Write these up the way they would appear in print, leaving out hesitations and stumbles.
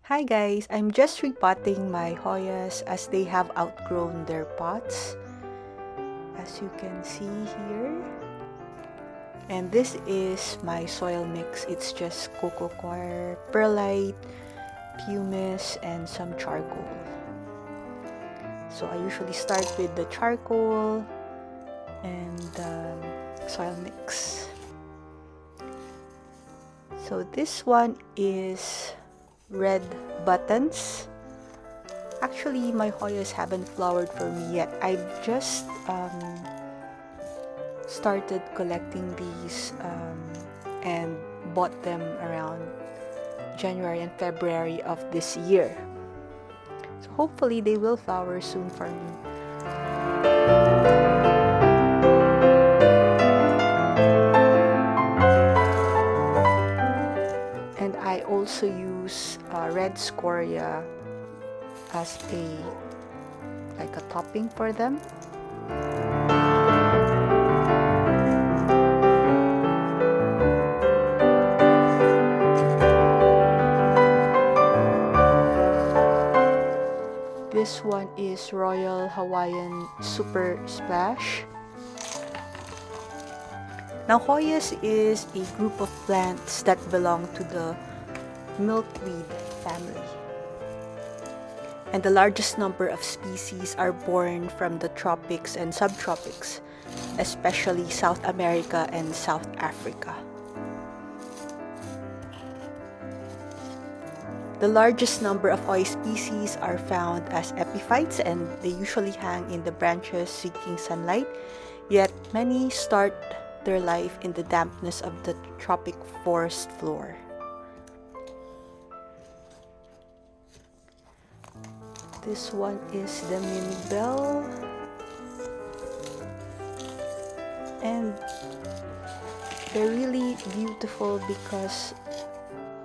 Hi guys, I'm just repotting my Hoyas as they have outgrown their pots, as you can see here. And this is my soil mix. It's just coco coir, perlite, pumice, and some charcoal. So I usually start with the charcoal and the soil mix. So this one is red buttons. Actually, my Hoyas haven't flowered for me yet. I've just started collecting these and bought them around January and February of this year. So hopefully they will flower soon for me. And I also use red scoria as a topping for them. This one is Royal Hawaiian Super Splash. Now, Hoyas is a group of plants that belong to the milkweed family. And the largest number of species are born from the tropics and subtropics, especially South America and South Africa. The largest number of Hoya species are found as epiphytes, and they usually hang in the branches seeking sunlight, yet many start their life in the dampness of the tropic forest floor. This one is the mini bell, and they're really beautiful because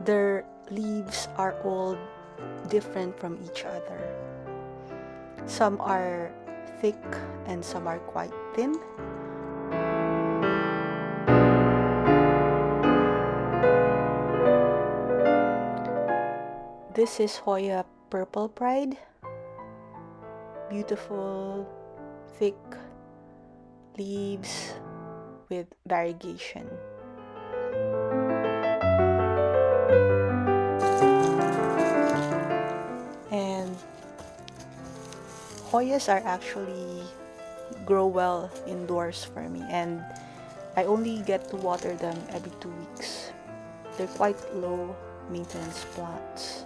their leaves are all different from each other. Some are thick and some are quite thin. This is Hoya Purple Pride. Beautiful, thick leaves with variegation. And Hoyas are actually grow well indoors for me, and I only get to water them every 2 weeks. They're quite low maintenance plants.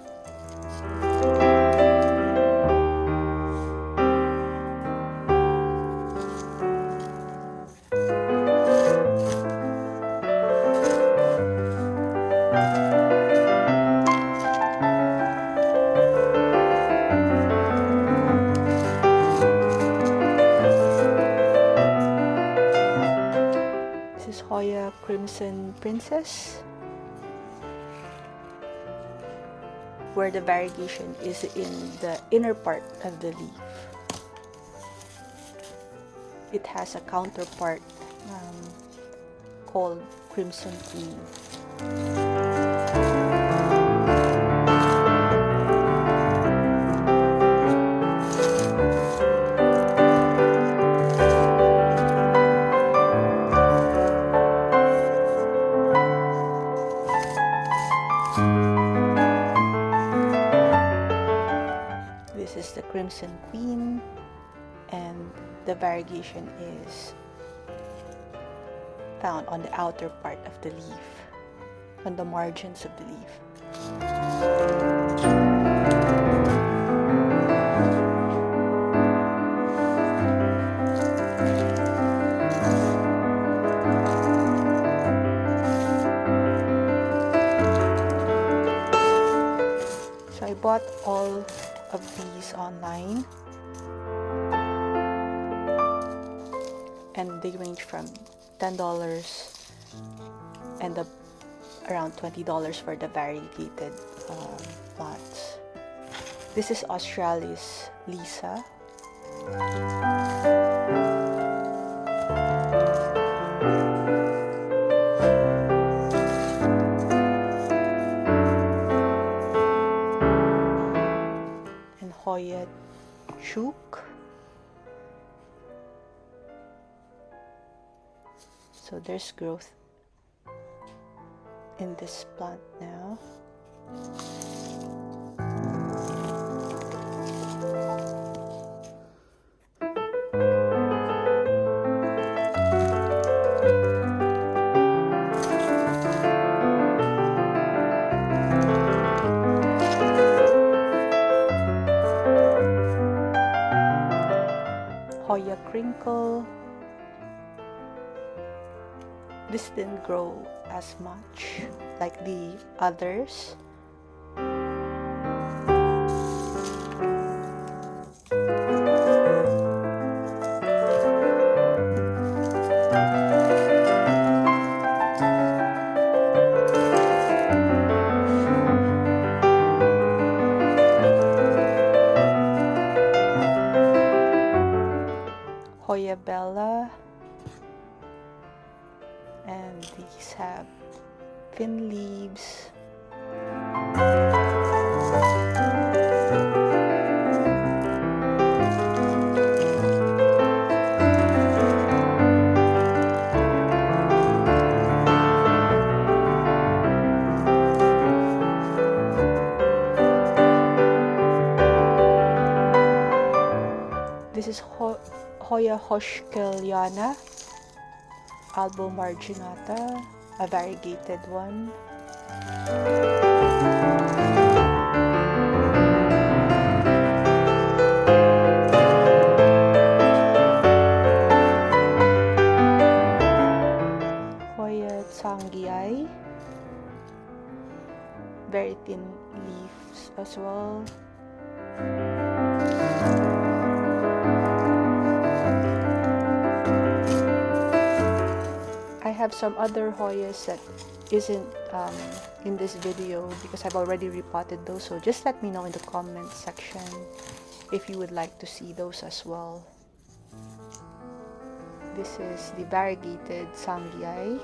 This is Hoya Crimson Princess, where the variegation is in the inner part of the leaf. It has a counterpart called Crimson Queen. This is the Crimson Queen, and the variegation is found on the outer part of the leaf, on the margins of the leaf. So I bought all of these online, and they range from $10 and around $20 for the variegated plants. This is Australis Lisa. Hoya chook. So there's growth in this plant now. Hoya crinkle. This didn't grow as much like the others. Hoya bella, and these have thin leaves. This is Hoya hoshkeliana, albo marginata, a variegated one. Hoya tsangiai, very thin leaves as well. I have some other Hoyas that isn't in this video because I've already repotted those, so just let me know in the comment section if you would like to see those as well. This is the variegated sangiai.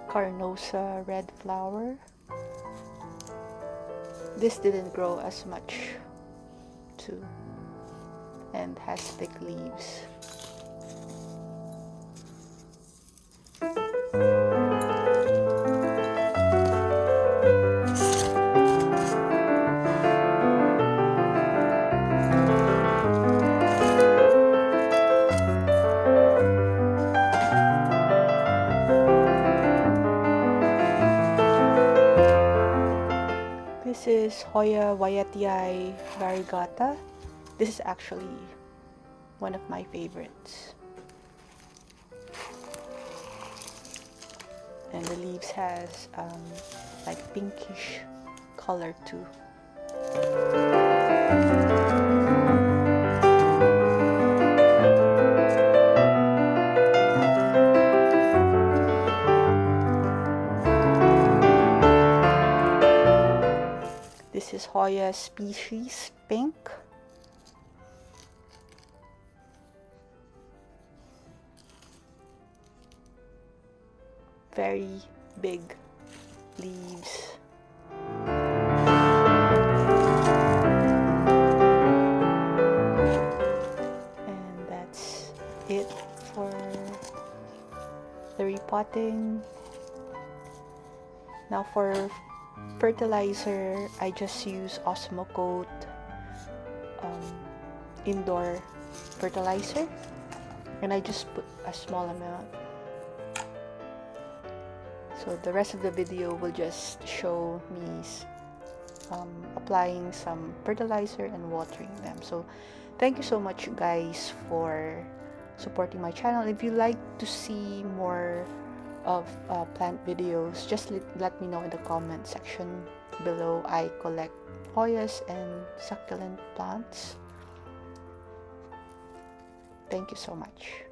Carnosa red flower. This didn't grow as much too and has thick leaves. This is Hoya Wayatiai variegata. This is actually one of my favorites. And the leaves has like pinkish color too. This is Hoya species pink. Very big leaves. And that's it for the repotting. Now for fertilizer, I just use Osmocote indoor fertilizer, and I just put a small amount. So the rest of the video will just show me applying some fertilizer and watering them. So thank you so much guys for supporting my channel. If you like to see more of plant videos, just let me know in the comment section below. I collect Hoyas and succulent plants. Thank you so much.